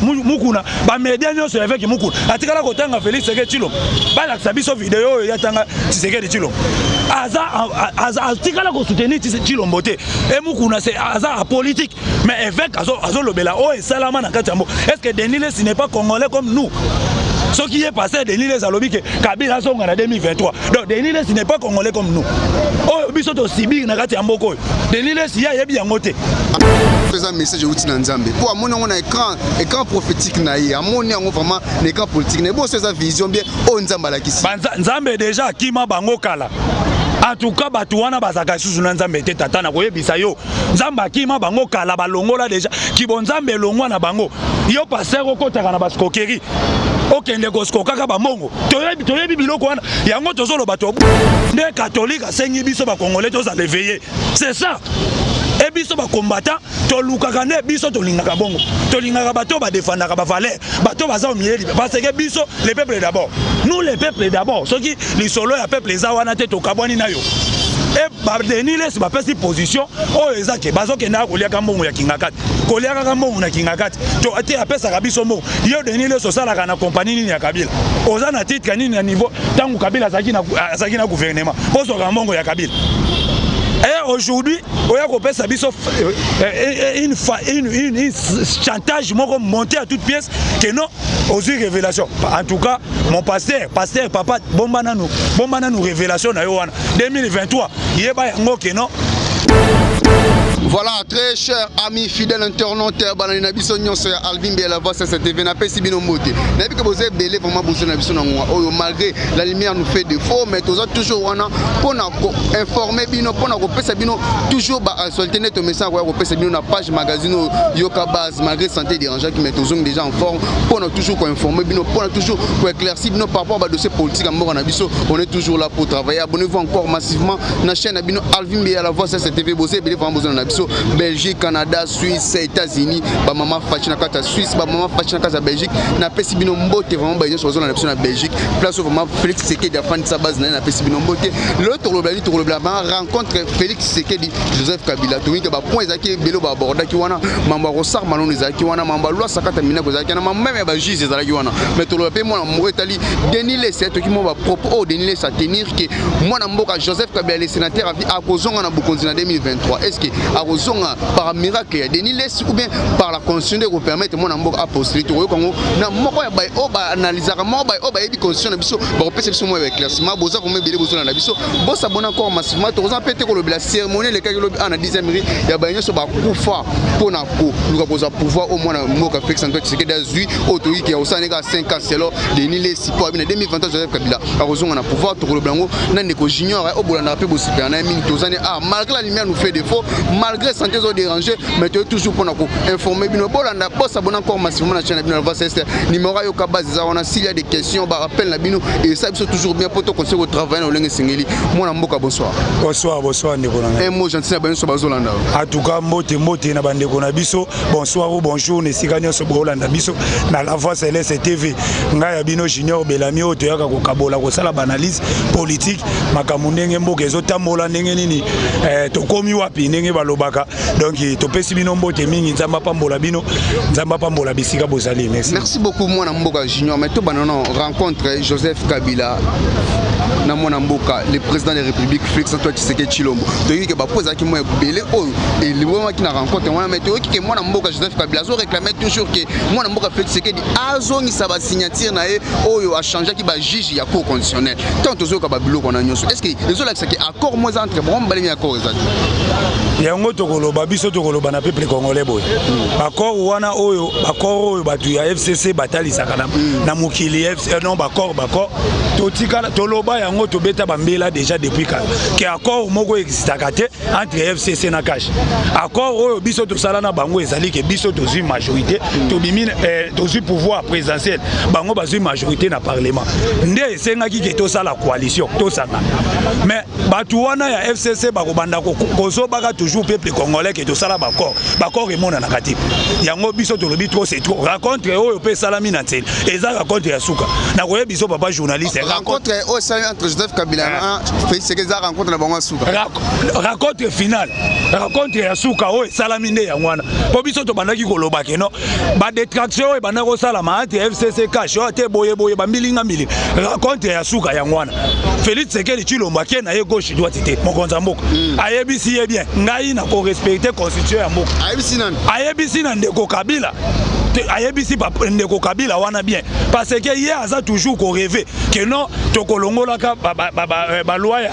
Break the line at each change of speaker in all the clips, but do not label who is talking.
mukuna ba média nyonso avec mukuna atikala kotanga Félix Tshisekedi Tshilombo bala sabiso vidéo ya tanga Tshisekedi Tshilombo atikala ko soutenir Tshilombo te et mukuna c'est hasard politique mais avec azo lobela o esalama na katambo. Est-ce que Denis Less n'est pas congolais comme nous? Ce qui est passé, Denis Less a lobby que Kabila sont en 2023. Donc Denis Less n'est pas congolais comme nous. Oh, biso to Sibi na kati amboko. Denis Less ya yebi yangote.
Faisant message outil na Nzambe. Pour amoni on a écran prophétique na yi. Amoni on vraiment l'écran politique. Ne bon c'est sa vision bien o Nzamba la kisi.
Nzambe déjà kima bango kala. En tout cas batu wana bazaka susu na Nzambe te tata na koyebisa yo. Nzamba kima bango kala balongola déjà. Kibo Nzambe longwa na bango. Yo passer okotaka na baskokeri. Okende koskoka ka ba mongo. Toyebi biloko wana. Yango tozolo bato. Ne catholique asengi biso ba congolais toza leveiller. C'est ça. Et biso ba combattant to lukaka ne biso to lingaka bongo. To lingaka bato ba défendaka ba valeur. Bato baza au milieu parce que biso le peuple d'abord. Nous le peuple d'abord. Ce qui les solo ya peuple za wana te to kabwani na yo. Et ba Denis Less ba pesi position o ezake bazo ke na kolia ka mbongo ya kingakati. Kolia ka mbongo na kingakati. To ate apesa ka biso mo. Yo Denis Less osala kana compagnie nini ya Kabila. Oza na titre nini na niveau tangu Kabila zaki na gouvernement. Poso ka mbongo ya Kabila. Et aujourd'hui, on a coupé sa biso une chantage monté à toute pièce que non aux révélations. En tout cas, mon pasteur papa bombana nous révélation na yo wana 2023. Yeba yango que non.
Voilà, très chers amis fidèles internautes, Banana Bissonyon, Alvin Bella, voix c'est TV, n'a pas si bien monté. N'a pas que vous avez belé vraiment besoin de Bissonyon. Malgré la lumière nous fait défaut, mais tous toujours pour nous informer, pour nous repérer, toujours soltener ton message, repérer na page magazine Yoka Base, malgré santé dérangeant qui met toujours déjà en forme, pour nous toujours informer, pour nous toujours éclaircir par rapport à dossier politique à Moranabiso, on est toujours là pour travailler. Abonnez-vous encore massivement à la chaîne Alvin Bella, voix c'est TV, vous avez vraiment besoin de Belgique, Canada, Suisse, États-Unis, ba maman fachina kata Suisse, ba maman fachina kata Belgique, na pesi bino mbote vraiment ba sur zone na Belgique, place vraiment Félix Tshisekedi a fait sa base na pesi bino mbote. L'autre le rencontre Félix Tshisekedi Joseph Kabila, to que ba point ezaki belo ba borda ki wana, mamba rosar malon ezaki wana, mamba loi sakata mina ko ezaki na même ba juge ezaki wana. Mais to le pe moi na Mauritanie, Denis Less to ki mo ba propos Denis Less à tenir que moi na mboka Joseph Kabila le sénateur a kozonga na Bukonzi na 2023. Est-ce que par miracle ya Denis Less ou bien par la constitution de permettre mon ambo à postérité au Congo na moko ya bay o ba analyser mo bay o ba yebi constitution na biso ba repese biso mo avec classement boza ko me bele bozo na biso bo s'abonner encore massivement to za pété ko le la cérémonie le kay lobi ana 10e ri ya bay nyoso ba kufa pona ko luka boza pouvoir au moins na moko Félix Antoine Tshisekedi azui autori ki ya osane ka 5 ans selo Denis Less pour na 2023 Joseph Kabila a rozonga na pouvoir to ko le blanco na ndeko junior o bolanda pe bo super na minute tozane malgré la lumière nous fait défaut malgré santé aux dérangés mais tu es toujours pour nous informer bino bolanda pour s'abonner encore massivement à la chaîne bino numéro yoka base on a s'il y a des questions bah rappelle la bino et ça c'est toujours bien pour te conseiller au travail au lengue singeli moi mboka bonsoir ndeko na un mot gentil na banso bazolanda
en tout cas mote na bandeko na biso bonsoir ou bonjour ne sikanya so bolanda biso na la voix céleste TV ngai ya bino junior Belami oto yaka ko kabola ko sala banalise politique makambo ndenge mboka ezotambola ndenge nini to komi wapi ndenge balobaka donc to pesi bino mbote mingi nzamba pambola bino nzamba pambola bisika bozali
merci beaucoup moi na mboka junior mais to banana rencontre Joseph Kabila na mona mboka le président de la République Félix Antoine Tshisekedi Tshilombo to yi ke ba posa ki mo belé o et le moment qui na rencontre moi mais to yi ke moi na mboka Joseph Kabila zo réclamer toujours que moi na mboka Félix Tshisekedi azongi sa ba signature na e oyo a changer ki ba juge ya cour constitutionnelle tant to zo ka ba biloko na nyonso est-ce que les autres c'est que accord moi entre bon balemi accord ezali
yango to koloba biso to koloba na peuple congolais boy accord wana oyo accord oyo batu ya FCC batalisaka na mukili FC non accord to tikala to loba yango to beta bambela déjà depuis quand que accord moko existaka te entre FCC na cash accord oyo biso to sala na bango ezali ke biso to zui majorité to bimine to zui pouvoir présidentiel bango bazui majorité na parlement nde sengaki ke to sala coalition to sanga mais batu wana ya FCC bakobanda kozo baka toujours peuple congolais que to sala bakor emona na kati yango biso to lobi trop c'est trop raconte oyo pe salami na tel eza raconte ya suka na koye biso papa journaliste
rencontre au sein entre Joseph Kabila Félix Tshisekedi za rencontre na bango suka
rencontre finale rencontre ya suka oyo esalami nde yango wana mpo biso tobandaki koloba keno badetraction oyo ebanda kosalama ati FCC cash oyo ate boyeboye bambilinga rencontre ya suka yango wana Félix Tshisekedi Tshilombo ake na ye gauche droite te mokonzi ya mboka ayebisi ye bien ngai na korespecte constitution ya mboka ayebisi na ndeko Kabila ayebisi ndeko Kabila wana bien parce que ye aza toujours ko rêver que non tokolongolaka baloi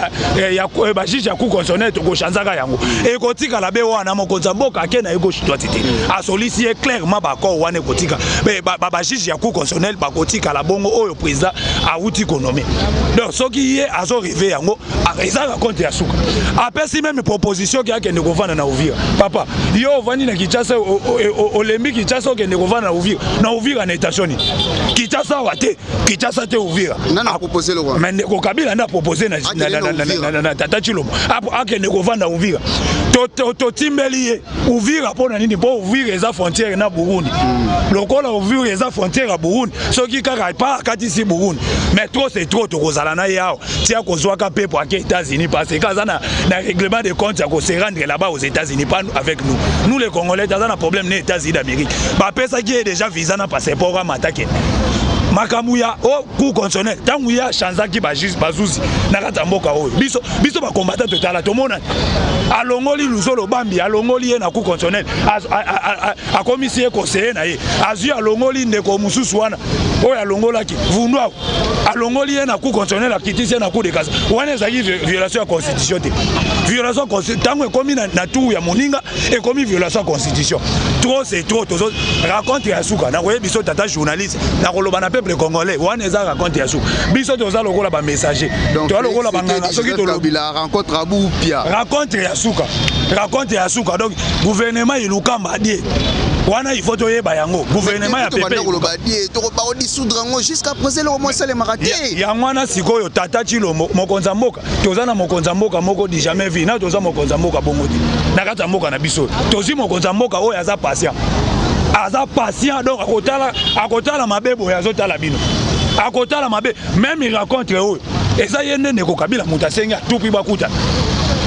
ya bajuge ya cour constitutionnelle tokochanzaka yango ekotikala be wana mokonzi ya mboka ake na ye gauche droite te asolisi ye clairement bakor wana ekotika bajuge ya cour constitutionnelle bakotikala bongo oyo président auti konome donc soki ye azo rêver yango ezaka compte ya suka apesi même proposition ki akende kovanda na Uvira papa yo ovandi na Kinshasa olembi Kinshasa okende kovanda na Uvira na états-unis Kinshasa wate Kinshasa te Uvira
nana proposer le roi
mais ndeko Kabila na proposer na tata Tshilombo akende kovanda Uvira totimbeli ye Uvira pona nini po Uvira eza frontière na Burundi lokola Uvira eza frontière ya Burundi soki kaka pa katisi Burundi mais trop c'est trop tokozala na yao tia kozwaka pepo ake États-Unis parce que kaza na règlement de compte ya ko se rendre là-bas aux États-Unis pas avec nous les Congolais taza na problème les États-Unis d'Amérique ba pesa qui est déjà visa na passeport à matake makamuya o cour constitutionnelle tangu ya chanzaki bazuzi na kata mboka oyo biso ba combattant total tomona alongoli luzolo bambi alongoli ye na cour constitutionnelle a commissaire conseiller na ye azu alongoli ndeko mususu wana oyo alongolaki vundwa alongoli ye na cour constitutionnelle akitisi na cour de cassation wana ezaki violation ya constitution te violation tangu ekomi na tour ya moninga ekomi violation ya constitution trop c'est trop tozo raconte ya suka na koye biso tata journaliste na koloba na peuple congolais wana eza raconte ya suka biso toza lokola ba messager to lokola banganga soki to
la rencontre abu pia
rencontre ya suka donc gouvernement ilukamba die wana il faut toyeba yango gouvernement ya pepe
koloba die to ba dissoudre ngo jusqu'à présent le moment sale maraté
ya mwana sikoyo tata Tshilombo mokonzi ya mboka toza na mokonzi ya mboka moko di jamais vu na toza mokonzi ya mboka bongo te na kata mboka na biso tozi mokonzi ya mboka oyo aza patient donc akotala mabebo ya azotala bino akotala mabe même il raconte oyo eza yende ndeko Kabila mutasenga tupi bakuta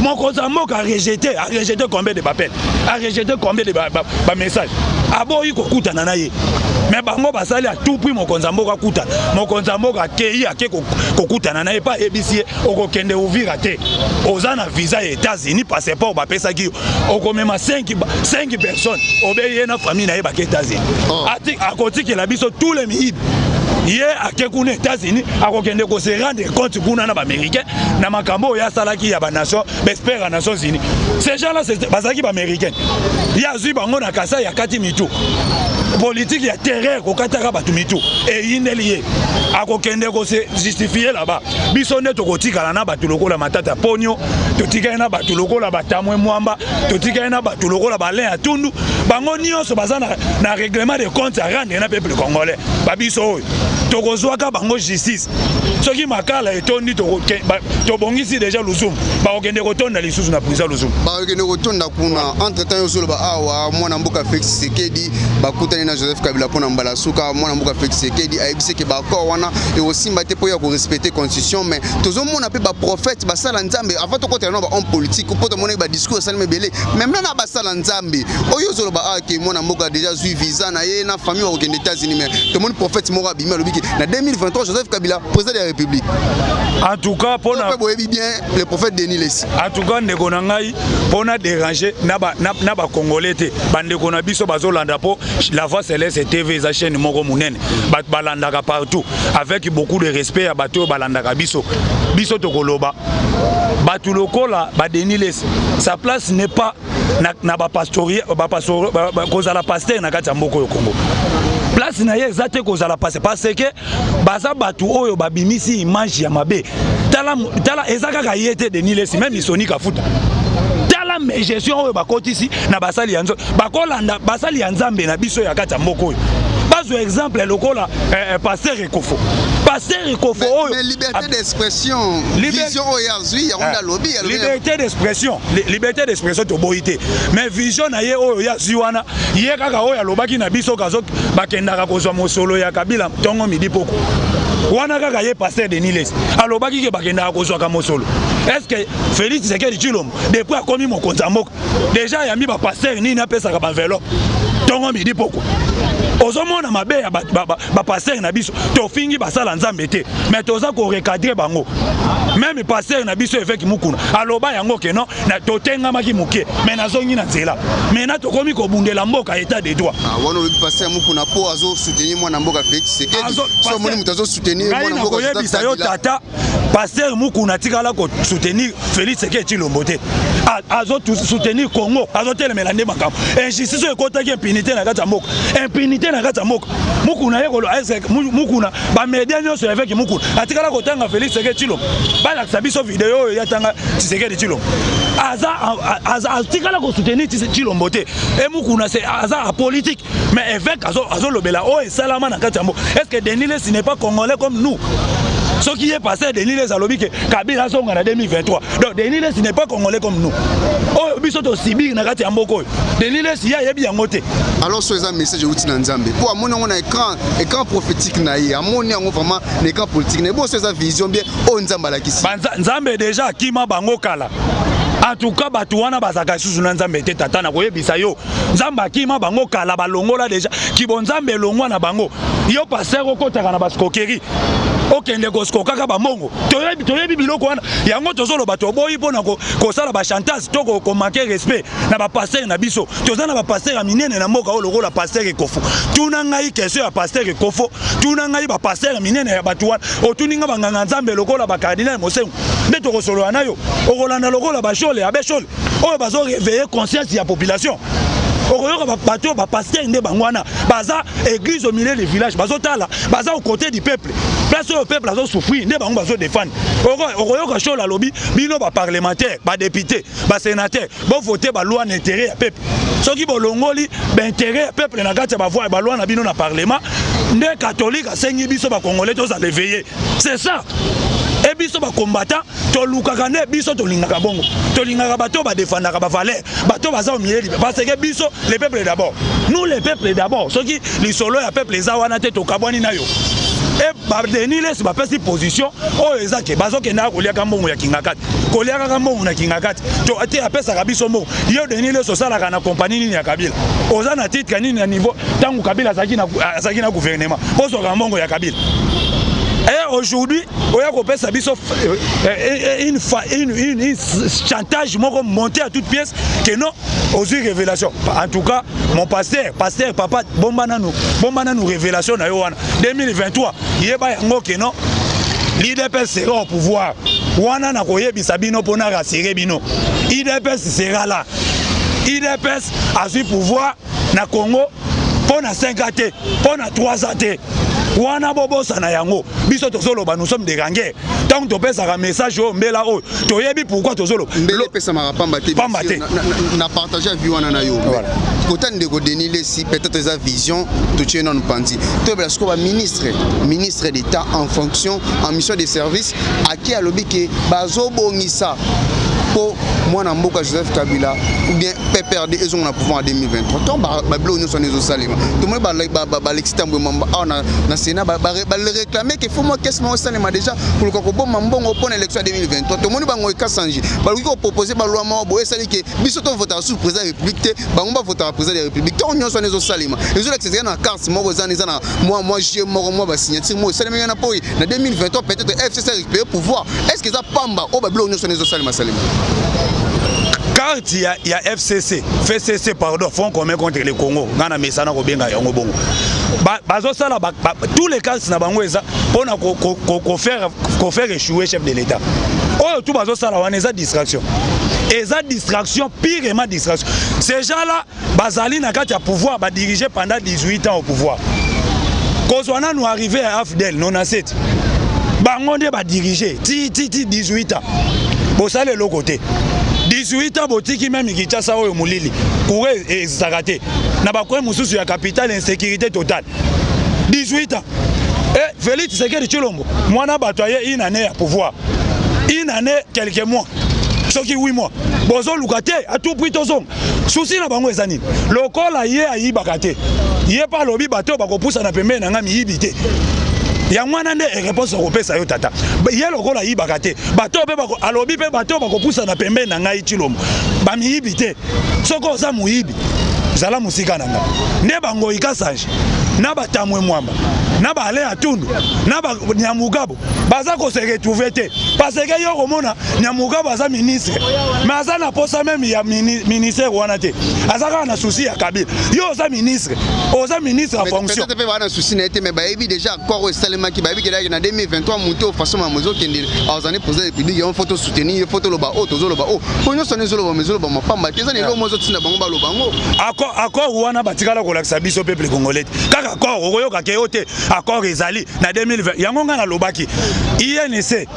mokonzi ya mboka a rejeté combien de appels a rejeté combien de messages aboyi kokutana na ye mais bango basali a tout prix mokonzi ya mboka kuta mokonzi ya mboka akei ake kokutana na ye pa ebisi okokende Uvira te oza na visa ya États-Unis passeport bapesaki yo okomema 5 personnes obeye na famille na ye bake États-Unis akotikela biso tous les midi ye ake kuna États-Unis akokende ko se rendre compte kuna na baméricain na makambo ya salaki ya ba nation bespère à Nations Unies ces gens là c'est bazaki ba américain ya zui bango na kasa ya kati mitu politique ya terreur ko kataka batu mitu et inelié akokende ko se justifier là-bas biso ne tokotikala na batu lokola matata ponyo totikala na batu lokola batamwe mwamba totikala na batu lokola balin atundu bango nyonso bazana na règlement de compte à rendre na peuple congolais babiso oyo tokozwaka bango justice soki makala etondi tobongisi déjà Luzumu bakokende kotonda lisusu na prison Luzumu
bakokende kotonda kuna entre temps yosolo ba awa mwana mboka Félix Tshisekedi bakutani na Joseph Kabila pona mbala suka mwana mboka Félix Tshisekedi ayebisi ke bakor wana eosimba te po ya ko respecter constitution mais tozomona pe ba prophète basala nzambe avant to kotela no ba homme politique po to mona ba discours sala mebele même na basala nzambe oyo zolo ba ake mwana mboka déjà zui visa na ye na famille bakokende États-Unis mais to mona prophète moko abima lobiki na 2023 Joseph Kabila président de la République
en tout cas pona
bien le prophète Denis Lessi
en tout cas ndeko na ngai pona déranger na ba congolais te bandeko na biso bazolanda po la voix céleste TV za chaîne moko munene balandaka partout avec beaucoup de respect ya bato balandaka biso tokoloba batu lokola ba Denis Lessi sa place n'est pas na ba pastorie kozala pasteur na kati ya mboka yo Congo place na ye ezate kozala passer parce que baza batu oyo babimisi image ya mabe tala ezaka yete Denis Lessi même Sonic Kafuta tala mais gestion oyo bakotisi na basali ya nzo bakolanda basali ya nzambe na biso ya kati ya mboka oyo bazo exemple lokola pasteur Ekofo
mais liberté d'expression vision oyazui ya ronda lobby
liberté d'expression to boité mais vision na ye oyo ya ziwana ye kaka oyo alobaki na biso kazo bakendaka kozwa mosolo ya Kabila tongo midi poko wana kaka ye pasteur Denis Les alobaki ke bakenda kozwaka mosolo. Est-ce que Félix Tshisekedi Tshilombo depuis akomi mokonzi ya mboka déjà yambi ba pasteur nini apesaka ba enveloppe tongo midi poko ozomona mabe ya ba pasteur na biso tofingi basala nzambe te mais toza ko recadrer bango même pasteur na biso eveki mukuna aloba yango ke non na totengamaki muke mais nazongi na nzela mais na tokomi kobundela mboka état de droit
wana obi pasteur mukuna po azo soutenir mwana mboka Félix Tshisekedi so moni mutu azo soutenir mwana mboka
koyebisa yo tata pasteur mukuna tikala ko soutenir Félix Tshisekedi Tshilombo te azo soutenir Congo azo telemela nde makambo injustice ekotaki impunité na kati ya mboka impunité na kati ya mboka mukuna yekolo mukuna ba media nyonso avec mukuna atikala kotanga Félix Tshisekedi Tshilombo balakisa biso video oyo yatanga Tshisekedi Tshilombo aza atikala ko soutenir Tshilombo te et mukuna c'est aza politique mais évêque azo lobela o esalama na kati ya mboka. Est-ce que Denis Les n'est pas congolais comme nous? Ce qui est passé, Denis Les a lobby que Kabila sont en 2023. Donc Denis Les n'est pas congolais comme nous. Oh, bisoto Sibir na kati ya mboko. Denis Les ya yebi yangote.
Alors so eza message outi na Nzambe. Pour amoni on a écran prophétique na ye. Amoni yango vraiment l'écran politique. Ne bo so eza vision bien o Nzamba la kisi.
Nzambe déjà kima bango kala. En tout cas batu wana bazaka susu na Nzambe te tata na koyebisa yo. Nzambe akima bango kala balongola déjà. Kibo Nzambe longwa na bango. Yo passer okotaka na baskokeri. Okende koskokaka ba mongo. Toyebi biloko wana. Yango tozolo bato boyi pona ko sala ba chantage to ko manquer respect na ba passer na biso. Tozana ba passer minene na mboka o lokola passer Ekofo. Tuna ngai question ya passer Ekofo. Tuna ngai ba passer minene ya batu wana. Otuninga banganga Nzambe lokola ba cardinal Mosengo. Nde to kosolo na yo. Okolanda lokola ba shole ya beshole. Oyo bazo réveiller conscience ya population. Okoyoka bato ba pasteur nde bangwana baza église au milieu des villages bazo tala baza au côté du peuple place au peuple bazo souffrir nde bango bazo défendre okoyoka show la lobby bino ba parlementaire ba député ba sénateur bo voter ba loi d'intérêt ya peuple soki bolongoli ba intérêt ya peuple na kati ba voix ba loi na bino na parlement nde catholique asengi biso ba congolais tous à l'éveiller c'est ça. Et biso ba combattant to lukaka ne biso to lingaka bongo to lingaka bato ba défendaka ba valeur bato baza au milieu parce que biso les peuples d'abord nous les peuples d'abord ceux qui les solo ya peuple za wana te to kabwani na yo et ba Denis Les ba pesi position o ezake bazo kenda ko liaka mbongo ya kingakati ko liaka mbongo na kingakati to ate apesa kabiso mbongo yo Denis Les osala kana compagnie nini ya Kabila oza na titre nini na niveau tangu Kabila azaki na gouvernement poso ka mbongo ya Kabila. Et aujourd'hui, on a coupé sa biso une chantage monté à toute pièce que non aux révélations. En tout cas, mon pasteur papa bombana nous révélation na yoana 2023. Il est pas yango que non. L'IDPS sera au pouvoir. Wana na koyebisa bino pona rassurer bino. IDPS sera là. IDPS a su pouvoir na Congo pona 5 ans, pona 3 ans. Wana bobosa na yango biso tozoloba nous sommes des gangueurs tant to pesa un message au mbela o toyebi pourquoi tozolo
mbele pesa marapamba te na partager vie wana na yo kota ndeko Denis Les si peut-être sa vision to tient non pandi to parce que ministre d'état en fonction en mission de service à qui a lobby que bazo bongisa pour mwana mboka Joseph Kabila ou bien PPRD ils ont le pouvoir en 2023 tant ba blo nous sont les salima tout le monde ba l'extambo mamba na Sénat ba le réclamer que faut moi qu'est-ce moi salima déjà pour ko bon mbongo pour l'élection 2023 tout le monde ba ngoika sanji ba ko proposer ba loi ma boye sali que biso to voter sous président de la République te ba ngomba voter président de la République tant nous sont les salima ils ont accès na carte moi za na moi j'ai moi ba signature moi salima na poi na 2023 peut-être FCC récupérer pouvoir est-ce que ça pamba o ba blo nous sont les salima
Quand il y a FCC pardon, Fonds commun contre le Congo, ngana mesana ko benga yango bongo. Bazo sala tous les cas na bango eza pona ko faire échouer chef de l'État. Oh tout bazo sala wana eza distraction. Eza distraction, pirement distraction. Ces gens-là bazali na kati ya pouvoir ba diriger pendant 18 ans au pouvoir. Kozwana nous arrivé à AFDEL 97. Bango nde ba diriger ti 18 ans. Bo sala le côté. 18 ans botiki même Kinshasa oyo mulili pour ezakate na bakwe mususu ya capitale insécurité totale 18 ans et Félix Tshisekedi Tshilombo mwana batoye une année à pouvoir une année quelques mois soki 8 mois bozo lukate à tout prix tozong souci na bango ezani lokola ye ayibaka te ye pa lobi bato bakopusa na pembe na ngami yibite ya mwana nde réponse kopesa yo tata ye lokola yibaka te bato pe bako alobi pe bato bakopusa na pembe na ngai Tshilombo bamiyibi te soko oza muyibi zala musika na nga nde bango ikasange na batamwe mwamba na bale ya tundu na ba Nyamugabo baza ko se retrouver te parce que yo komona Nyamugabo aza ministre mais aza na posa même ya ministère wana te aza na souci ya Kabila yo oza ministre en fonction
peut-être pas na souci na été mais ba ebi déjà accord salema ki ba ebi que na 2023 monto façon ma mozo kende aux années posé depuis il y a une photo soutenir une photo loba o tozo loba o ko nyo sonné zolo ba mezo loba mapamba te zani lo mozo tsina bango ba loba ngo
accord wana batikala ko lakisa biso peuple congolais kaka accord okoyoka ke yote accord ezali na 2020 yango nga na lobaki INC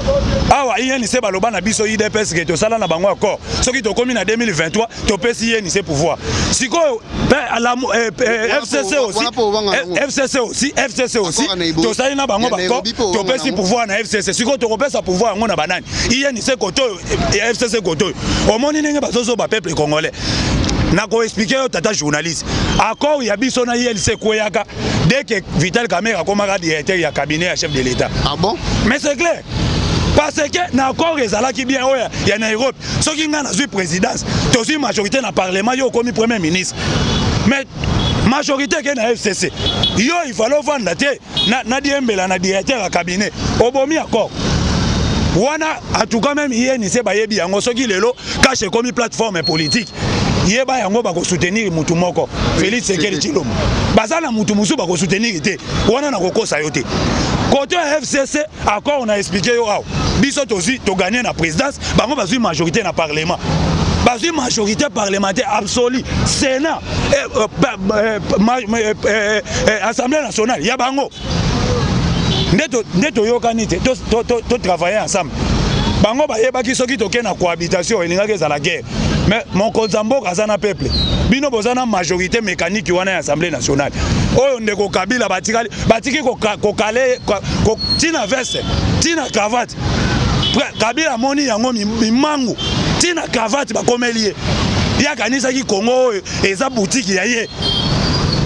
awa INC baloba na biso IDPS ke to sala na bango accord soki to komi na 2023 to pesi INC pouvoir siko FCC aussi to sali na bango bako to pesi pouvoir na FCC siko to kopesa pouvoir ngo na banani INC koto FCC koto omoni ndenge bazozo ba peuple congolais na ko expliquer yo tata journaliste accord ya biso na ILC koyaka dès que Vital Kamerhe akomaka directeur ya cabinet ya chef de l'État.
Ah bon?
Mais c'est clair. Parce que na accord ezalaki bien oya ya na Europe soki nga na zui présidence to zui majorité na parlement yo komi premier ministre. Mais majorité ke na FCC yo il fallait vendre te na diembela na directeur ya cabinet obomi accord wana en tout cas même INC bayebi yango soki lelo cache komi plateforme politique yeba yango bako soutenir mutu moko Félix Sekeli Tshilombo bazana mutu musu bako soutenir te wana na kokosa yo te côté FCC accord on a expliqué yo aw biso tozi to gagner na présidence bango bazui majorité na parlement bazui majorité parlementaire absolue Sénat Assemblée nationale ya bango ndeto yokani te to travailler ensemble bango bayebaki soki toke na cohabitation elingaki ezala guerre mais mon Mboka aza na peuple bino bozana majorité mécanique wana ya Assemblée nationale oyo ndeko Kabila batiki kokale tina veste tina cravate Kabila moni yango mimangu tina cravate bakomelie yakanisaki Congo oyo eza boutique ya ye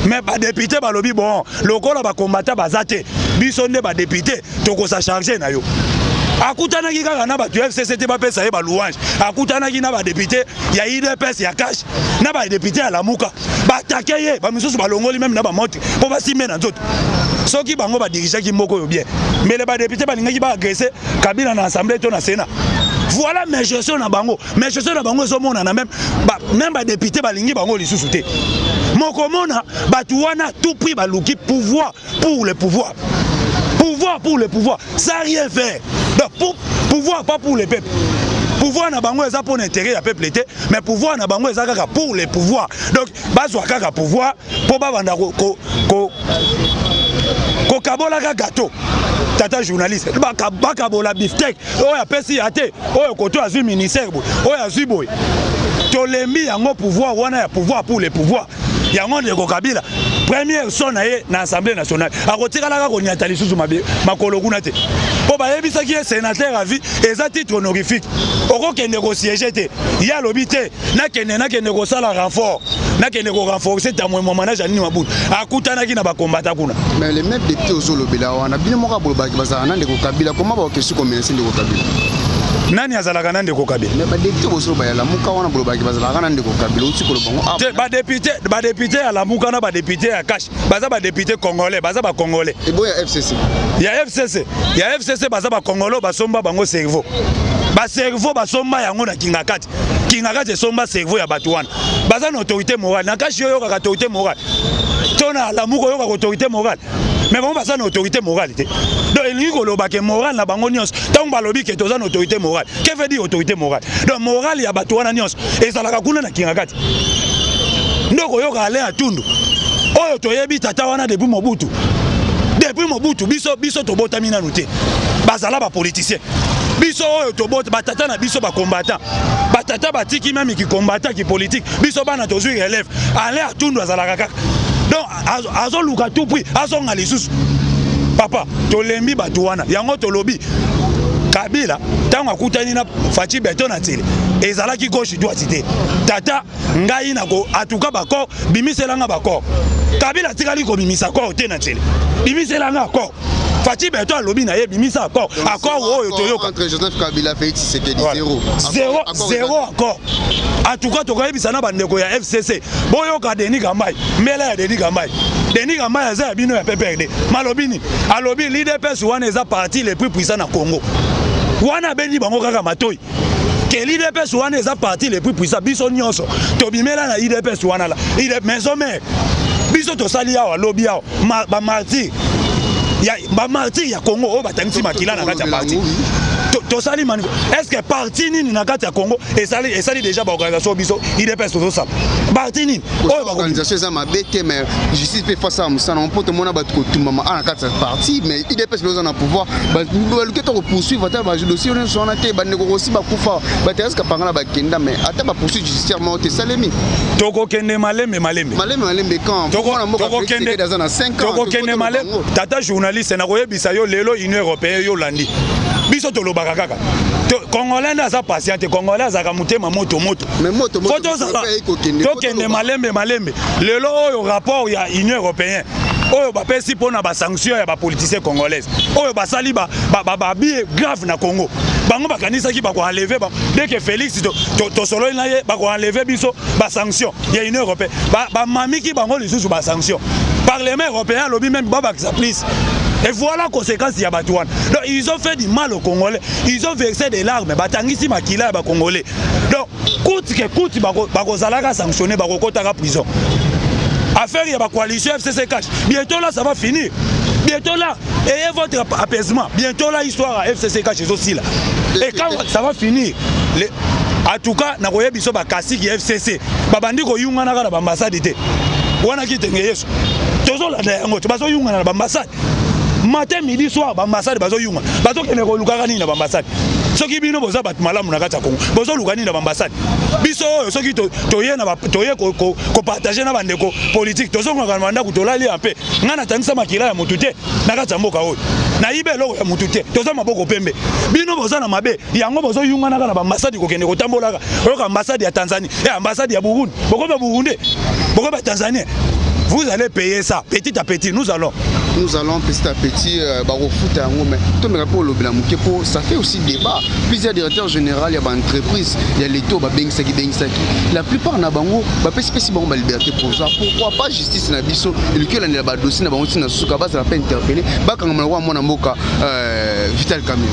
mais ba député balobi bon lokola ba combattant bazate biso nde ba député tokosa charger na yo akutanaki kaka na bato FCC te bapesa ye ba louange akutanaki na ba député ya IDPS ya cash na ba député ya Lamuka batake ye ba misusu balongoli même na ba motre po basime na nzoto soki bango ba dirigaki mboko yo bien mais les ba député balingaki ba agresser Kabila na assemblée to na Sénat. Voilà mes gestions na bango so mona na même ba député balingi bango lisusu te mokomona batu wana tout prix baluki pouvoir pour le pouvoir sans rien faire donc pouvoir pas pour le peuple pouvoir na bango eza pour l'intérêt ya peuple te mais pouvoir na bango eza kaka pour le pouvoir donc bazwa kaka pouvoir po babanda ko kabola ka gâteau tata journaliste bakabola beefsteak oyo apesi ya te oyo koto azwi ministère oyo azwi boy tolembi yango pouvoir wana ya pouvoir pour le pouvoir yango ndeko Kabila première son na ye na Assemblée nationale akotikalaka konyata lisusu makolo kuna te po bayebisaki ye sénateur à vie eza titre honorifique okokende kosiéger te ya lobi te nakende kosala renfort nakende ko renforcer tamwe manage anini mabutu akutanaki na bakombata kuna
mais les mêmes députés ozolobela wana bino moko bolobaki bazala na ndeko Kabila comment bakesi komenasi ndeko Kabila
nani azalaka na ndeko Kabila
mais ba député bosoloba ya Lamuka wana bolobaki bazalaka na ndeko Kabila uti kolobongo
te ba député ya Lamuka na ba député ya cash baza ba député congolais baza ba congolais
et boya FCC
ya FCC baza ba congolais basomba bango cerveau ba cerveau basomba yango na kingakati somba cerveau ya batu wana baza na autorité morale na kashi yo kaka autorité morale tona Lamuka yo kaka autorité morale mais comment baza na autorité morale te donc il y a que morale na bango nyos tant balobi ke toza na autorité morale que veut dire autorité morale donc morale ya batu wana nyos ezalaka kuna na kingakati ndoko yo ka ale atundu oyo toyebi tata wana depuis Mobutu biso tobotami nanu te bazala ba politicien biso oyo tobota batata na biso ba combattant batata batiki même ki combattant ki politique biso bana tozui relève ale atundu azalaka kaka donc azoluka tout prix azonga lisusu papa tolembi batu wana yango tolobi Kabila tango akutani na Fachi Beton na tele ezalaki gauche droite te tata ngai na ko atuka bako bimiselanga bako Kabila tikali ko bimisa ko te na tele bimiselanga ko Fachi Beto alobi na ye bimisa accord oyo toyoka
entre Joseph Kabila Félix Tshisekedi
zéro accord. En tout cas tokoyebisa na bandeko ya FCC boyoka Denis Gambai mbela ya Denis Gambai aza ya bino ya PPRD malobini alobi l'IDPS wana eza parti le plus puissant na Congo wana beni bango kaka matoi que l'IDPS wana eza parti le plus puissant biso nyonso tobimela na IDPS wana la maison mère biso tosali awa lobi awa ba martyr ya Congo oyo batangisi makila na kati ya parti tosali est-ce que parti nini na kati ya Congo esali déjà ba organisation biso IDPS tosala parti nini
oyo ba organisation eza mabete mais justice pe face à musana on peut te mona ba kotumama na kati ya parti mais IDPS besoin na pouvoir ba luke to poursuivre ata ba dossier on sona te ba neko aussi ba kufa ba te eska pangana ba kenda mais ata ba poursuivre judiciairement te salemi
toko kende malembe
quand toko kende dans 5 ans
toko kende malembe tata journaliste na koyebisa yo lelo Union européenne yo landi biso tolobaka kaka Congolais aza patiente Congolais azaka mutema moto
mais moto
tokende malembe lelo oyo rapport ya Union européenne oyo bapesi pona ba sanction ya ba politicien congolaise oyo basali ba grave na Congo bango bakanisaki bako enlever dès que Félix to solo na ye bako enlever biso ba sanction ya Union européenne ba mamiki bango lisusu ba sanction Parlement européen lobby même baba please. Et voilà la conséquence de Yabatouane. Donc ils ont fait du mal aux Congolais. Ils ont versé des larmes. Batangisi makila ba Congolais. Donc coûte que coûte bako zalaka sanctionné bako kotaka prison. Affaire ya ba coalition FCC cash. Bientôt là ça va finir. Bientôt là ayez votre apaisement. Bientôt là histoire à FCC cash aussi là. Et quand ça va finir en tout cas na koye biso ba kasi ki FCC. Babandi ko yunga na ba ambassade té. Wana ki tenge yeso. Tozo la yango bazo yunga na ba ambassade. Matin, midi, soir, l'ambassade, bazo yunga. Bazo kene ko lukagani na l'ambassade. Soki bino boza bat malamu na kati ya Congo. Bozo lukani na l'ambassade. Biso soki toye na toye ko partager na bandeko politique. Tozo ngaka manda kutolali ampe. Ngana tangisa makila ya mutute na kati ya mboka oyo. Na ibe loko ya mutute. Tozo maboko pembe. Bino boza na mabe. Yango bozo yunga na kana l'ambassade ko kene ko tambolaka. Oyo ambassade ya Tanzanie, ambassade ya Burundi. Boko ba Burundi. Boko ba Tanzanie. Vous allez payer ça petit à petit. Nous allons
petit à petit mais ça fait aussi débat. Plusieurs directeurs généraux, il y a des entreprises, il y a l'État, la plupart na bango ba liberté pour ça. Pourquoi pas justice na biso et le cœur na ba dossier na bango na suka base la peine interpellé ba kanga mwa mona mboka Vital Kamerhe.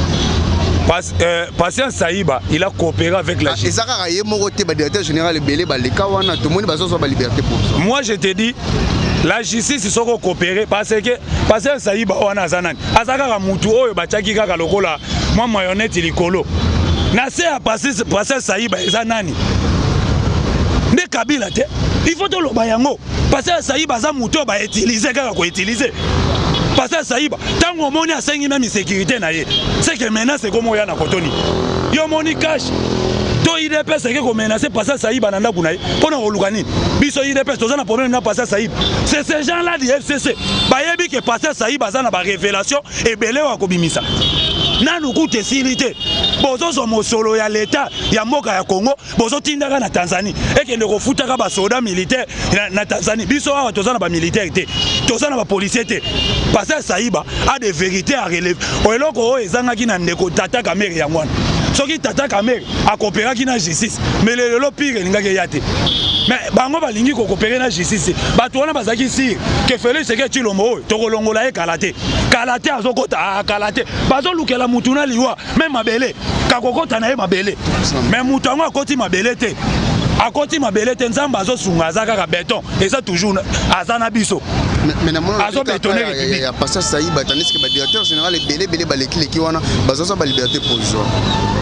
Patient Saïba, il a coopéré avec la justice. Moi je te dis, la justice ils sont coopérés parce que Patient Saïba on a zanan. Azaka mutu oyo bachaki kaka lokola moi mayonnette likolo. Na se a Patient Saïba ezanani. Ne Kabila te. Il faut to lo bayango. Patient Saïba za mutu ba utiliser kaka ko utiliser. Patient Saïba, tant qu'on moni a 5 même sécurité na ye. C'est que maintenant c'est comme ya na kotoni. Yo moni cash. To IDPS c'est que menacer Patient Saïba na ndakuna ye. Pona kolukani. Biso IDPS toza na problème na Patient Saïba. C'est ces gens là du FCC. Ba yebi que Patient Saïba za na ba révélation et belé wa kobimisa. Nanu kute silité. Bozo so mosolo ya l'état ya mboka ya Congo, bozo tindaka na Tanzanie. Et que ndeko futaka ba soda militaire na Tanzanie. Biso wa toza na ba militaire te. Toza na ba policier te. Patient Saïba a des vérités à relever. Oyeloko o ezangaki na ndeko Tata Kamerhe ya ngwana. Soki Tata Kamerhe a coopéré ki na justice, mais le pire ngaki yate. Mais bango balingi ko coopérer na justice. Bato wana bazaki si que Félix Tshisekedi Tshilombo to kolongola e kalate. Kalate azokota kalate. Bazo lukela mutuna liwa même mabele. Kakokota na e mabele. Mais mutango akoti mabele te. Akoti mabele te nzamba azosunga azaka ka béton et ça toujours azana biso.
Mais na mona azo bétonner il y a Patient Saïba tandis que ba directeur général belé baleki wana bazo ba liberté provisoire.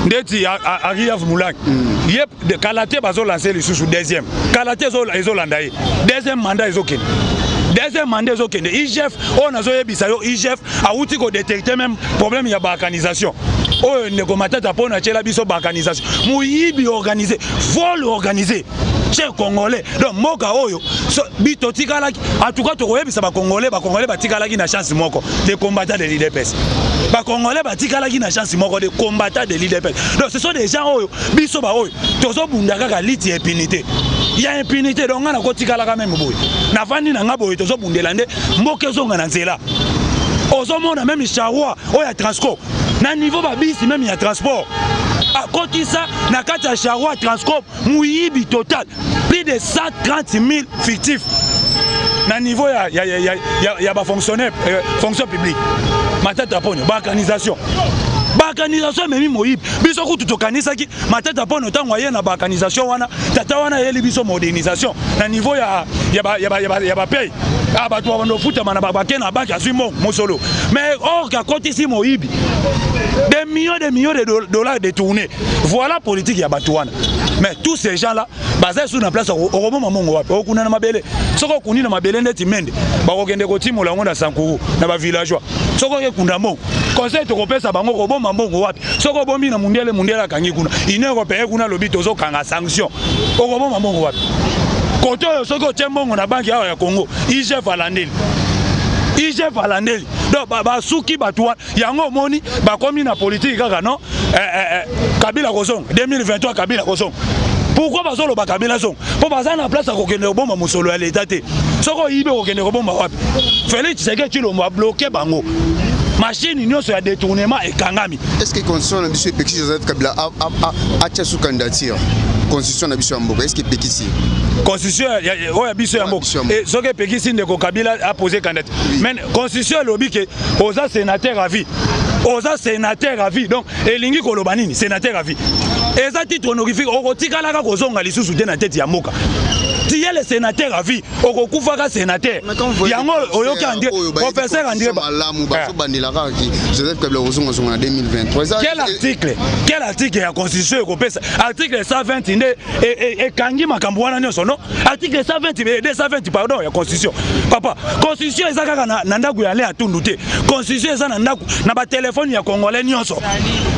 Ndeti Ariaf Moulak. Yep de Kalate bazo lancer le sous deuxième. Kalate zo landaye. Deuxième mandat ezokene. Deuxième mandat ezokene. IGF on azo yebisa yo IGF a outi ko détecter même problème ya balkanisation. Oh ne komatata pona tchela biso balkanisation. Muyibi organisé, vol organisé. Chers Congolais, donc moka oyo bito tikalaki en tout cas to koyebisa ba Congolais batikalaki na chance moko de combattre de l'IDPS. Ba Congolais batikalaki na chance moko de combattre de l'IDPS. Donc ce sont des gens oyo biso ba oyo tozo bundaka ka liti impunité. Il y a impunité donc na ko tikalaka même boy. Na vandi na ngabo tozo bundela nde mboke zonga na nzela. ozomona même charroi oya Transcorp na niveau ba bisi même ya transport à côté ça na kati ya charroi Transcorp muyibi total plus de 130 000 fictifs na niveau ya ba fonctionnaire fonction publique matata ponyo ba organisation memi moyibi biso kutu tokanisaki matata ponyo tango aye na ba organisation wana tata wana yeli biso modernisation na niveau ya ba pays abatu abando futa mana babake na banque asui mosolo mais or ka côté si moyibi des millions de dollars détournés. Voilà politique ya batuana. Mais tous ces gens là basés sur une place au moment mongo wapi okuna na mabele soko kuni na mabele ndeti mende bakokende kotima la ngonda sankuru na ba villageois soko ke kunda mo conseil to kopesa bango ko bomba mongo wapi soko bombi na mundiala kangi kuna ine ko paye kuna lobi tozo kanga sanction oko bomba mongo wapi koto soko tembongo na banki ya Congo IGF alandeli donc basuki batuwa yango moni bakomi na politique kaka non Kabila Kozong 2023 Kabila Kozong. Pourquoi bazolo ba Kabila Kozong? Pour baza na place à kokende bomba musolo ya l'état te. Soko yibe kokende bomba wapi? Félix Tshisekedi Tshilombo a bloqué bango. Machine nyonso ya détournement et kangami.
Est-ce que constitution na biso Pekisi Joseph Kabila a tia sous candidature? Constitution na biso ya mboka est-ce que Pekisi
constitution ya biso ya mboka et ce que Pekisi ndeko Kabila a posé candidature. Mais constitution lobi ke oza sénateur à vie. Donc elingi koloba nini sénateur à vie. Eza titre honorifique okotikala ka kozonga lisusu te na tete ya mboka. Tu es le sénateur à vie, au Koufaka sénateur. Yango oyoki André, professeur André.
Joseph Kabila Kozong en 2023.
Quel article ya constitution européenne? Article 120 et kangi makambo wana nyonso non? Article 120 et 220 pardon ya constitution. Papa, constitution eza kaka na ndaku ya le atundu te. Constitution eza na ndaku na ba téléphone ya congolais nyonso.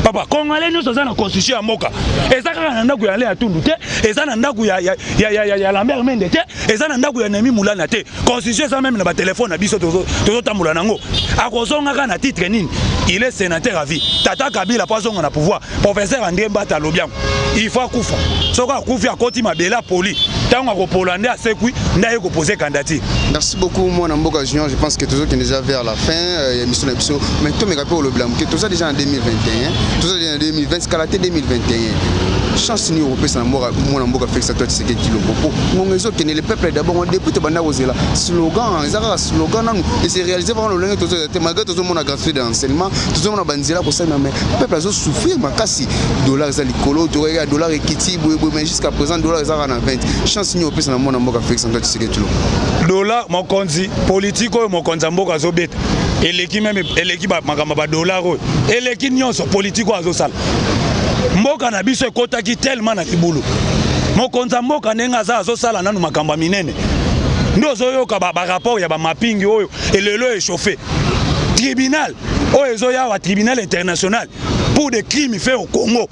Papa, congolais nyonso eza na constitution ya moka. Eza kaka na ndaku ya le atundu te, eza na ndaku ya Lambert Mende te, eza na ndaku ya Nemi Moulana te. Constitution eza même na ba téléphone na biso tozo tambola nango. Akozonga ka na titre nini? Il est sénateur à vie. Tata Kabila pas zonga na pouvoir. Professeur André Mbata Lobiang. Il faut kufa. Soka kufi akoti mabela poli. Tango ko Polande a sekui ndaye ko poser candidature.
Merci beaucoup moi Namboka Junior, je pense que toujours qui est déjà vers la fin émission d'émission. Mais tout me rappelle le blanc que tout ça déjà en 2021, tout ça déjà en 2020, escalaté 2021. Chance ni européen ça moi Namboka fait ça toi tu sais que kilo popo. Mon réseau qui le peuple d'abord depuis te banda ozela. Slogan, ezaka slogan nan et c'est réalisé par le langue tout ça malgré tout mon gratuit d'enseignement, tout mon banzela pour ça mais peuple a souffrir makasi dollars za likolo, dollar ekiti mais jusqu'à présent dollar za na 20. Chance ni européen ça moi Namboka fait ça toi tu sais que kilo.
Dollar mon konzi politique mon konza mboka zobeta. Eleki même eleki ba makamba ba dollar o. Eleki nyonso politique azo sala. Mboka na biso ekotaki tellement na libulu. Mokonza mboka nenga za azosala nanu makamba minene. Ndo zoyoka ba rapport ya ba mapping oyo elelo échauffé. Tribunal oyo ezoya wa tribunal international pour des crimes faits au Congo,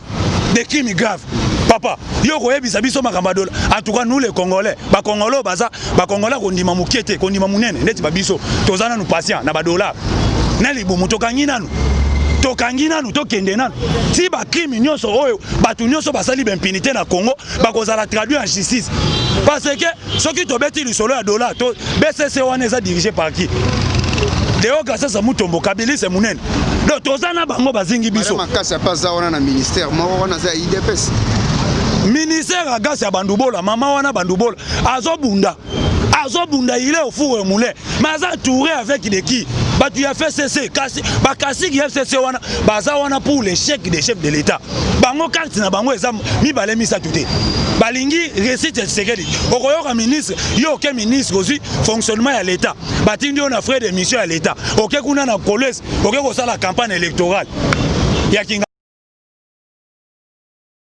des crimes graves. Papa, yo koyebisa biso makamba dola. En tout cas nous les Congolais, ba Congolais baza, ba Congolais kondima mukiete, kondima munene, ndeti ba biso tozana nu patient na ba dollar. Na libumu tokangi nanu. Tokangi nanu tokende nanu. Si ba crime nyonso oyo batu nyonso basali ba impunité na Congo, bakozala traduire en justice. Parce que soki tobeti lisolo ya dollar, to BCC wana eza dirigé par qui? Deo Gassasa Mutombo Kabila c'est munene. Donc tozana bango bazingi biso.
Makasa paza wana na ministère, moko wana za IDPS.
Ministère agasi ya bandubola, mama wana bandubola, azobunda, il est au four et moulin, mais aza touré avec des qui, bah tu as fait cesser, bakasi qui FCC wana, baza wana pour l'échec des chefs de l'État, bango carte na bango exam, mi balé mi sa tuté, balingi récite Tshisekedi, okoyoka ministre, yo aucun ministre aussi fonctionnement à l'État, batindi on a frais de mission à l'État, ok kuna na collège, ok ko ça la campagne électorale, ya kinga